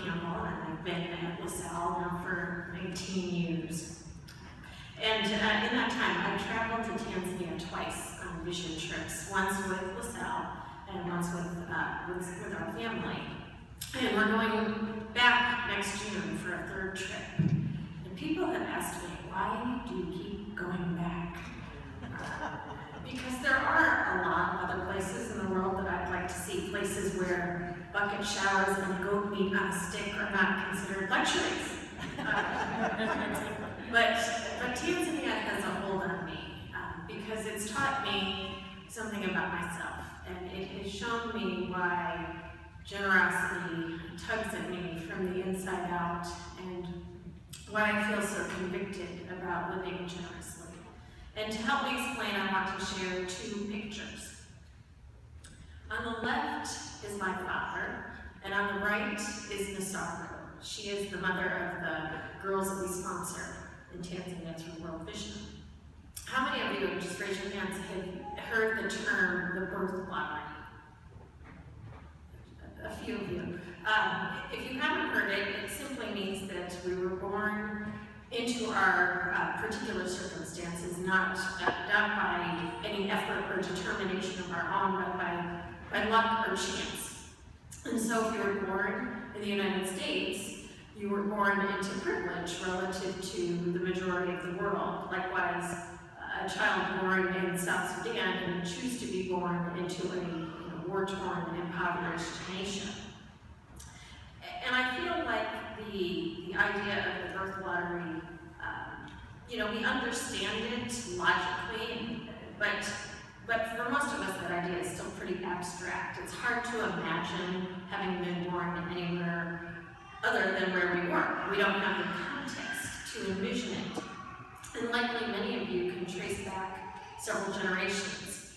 Campbell, and I've been at LaSalle now for 19 years. And in that time, I've traveled to Tanzania twice on mission trips, once with LaSalle and once with our family. And we're going back next June for a third trip. And people have asked me, why do you keep going back? Because there are a lot of other places in the world that I'd like to see, places where bucket showers and goat meat on a stick are not considered luxuries. But Tanzania has a hold on me because it's taught me something about myself, and it has shown me why generosity tugs at me from the inside out, and why I feel so convicted about living generously. And to help me explain, I want to share two pictures. On the left is my father, and on the right is LaSalle. She is the mother of the girls that we sponsor in Tanzania through World Vision. How many of you, just raise your hands, have heard the term the birth lottery? A few of you. If you haven't heard it, it simply means that we were born into our particular circumstances, not by any effort or determination of our own, but by luck or chance. And so if you were born in the United States, you were born into privilege relative to the majority of the world. Likewise, a child born in South Sudan can choose to be born into a war-torn, impoverished nation. And I feel like the idea of the birth lottery, we understand it logically, but for most of us that idea is still pretty abstract. It's hard to imagine having been born anywhere other than where we were. We don't have the context to envision it. And likely many of you can trace back several generations.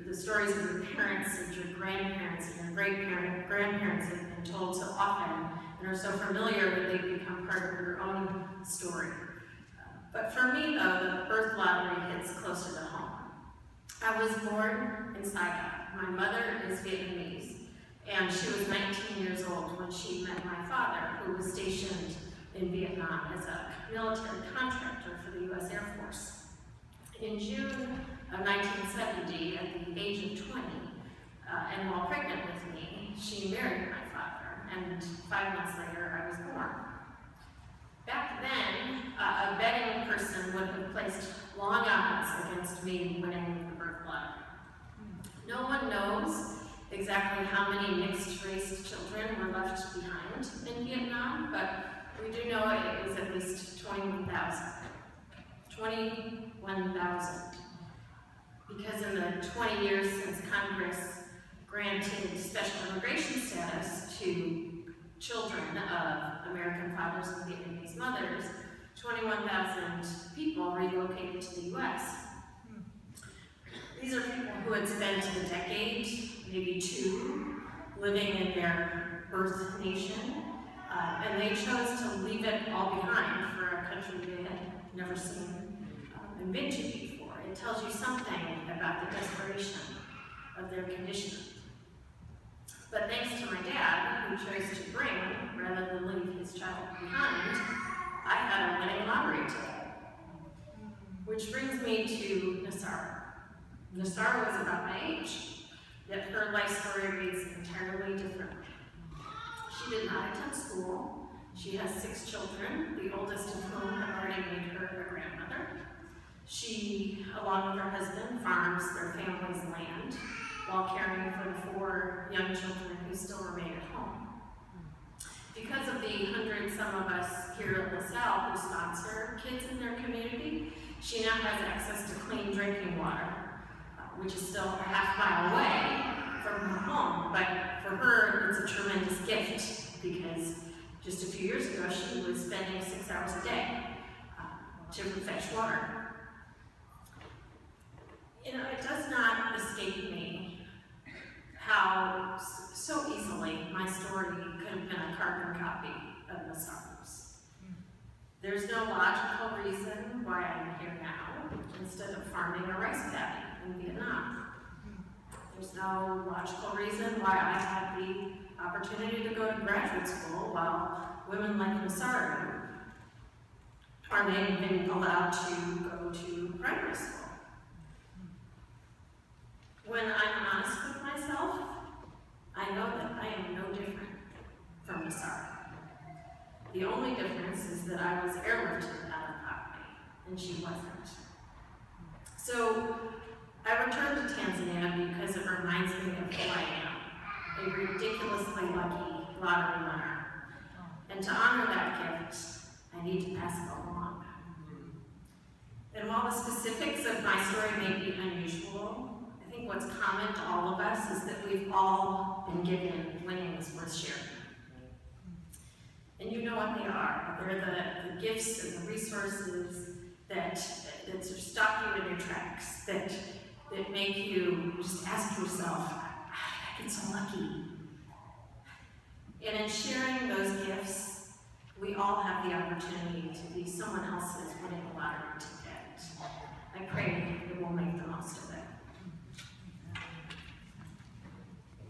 The stories of your parents and your grandparents and your great-grandparents have been told so often and are so familiar that they've become part of your own story. But for me, though, the birth lottery hits closer to home. I was born in Saigon. My mother is Vietnamese, and she was 19 years old when she met my father, who was stationed in Vietnam as a military contractor for the U.S. Air Force. In June of 1970, at the age of 20, and while pregnant with me, she married my father, and 5 months later, I was born. Back then, a betting person would have placed long odds against me winning the birth lottery. No one knows exactly how many mixed-race children were left behind in Vietnam, but we do know it was at least 21,000. 21,000. Because in the 20 years since Congress granted special immigration status to children of American fathers and Vietnamese mothers, 21,000 people relocated to the U.S. These are people who had spent a decade, maybe two, living in their birth nation, and they chose to leave it all behind for a country they had never seen and been to before. It tells you something about the desperation of their condition. But thanks to my dad, who chose to bring rather than leave his child behind, I had a winning lottery ticket. Which brings me to Nasara. Nasara was about my age, yet her life story reads entirely differently. She did not attend school. She has 6 children, the oldest of whom have already made her a grandmother. She, along with her husband, farms their family's land while caring for the 4 young children who still remain at home. Because of the 100 some of us here at LaSalle who sponsor kids in their community, she now has access to clean drinking water, which is still a half-mile away from her home, but for her, it's a tremendous gift because just a few years ago, she was spending 6 hours a day to fetch water. It does not escape me how so easily my story could have been a carbon copy of LaSalle's. There's no logical reason why I'm here now instead of farming a rice paddy in Vietnam. There's no logical reason why I had the opportunity to go to graduate school, while women like LaSalle aren't even allowed to go to primary school. When I'm honest with myself, I know that I am no different from LaSalle. The only difference is that I was airlifted out of poverty, and she wasn't. So I returned to Tanzania because it reminds me of who I am, a ridiculously lucky lottery winner. And to honor that gift, I need to pass it along. And while the specifics of my story may be unusual, I think what's common to all of us is that we've all been given winnings worth sharing. And you know what they are. They're the gifts and the resources that sort of stop you in your tracks, that make you just ask yourself, how did I get so lucky? And in sharing those gifts, we all have the opportunity to be someone else's winning lottery ticket. I pray that we'll make the most of it.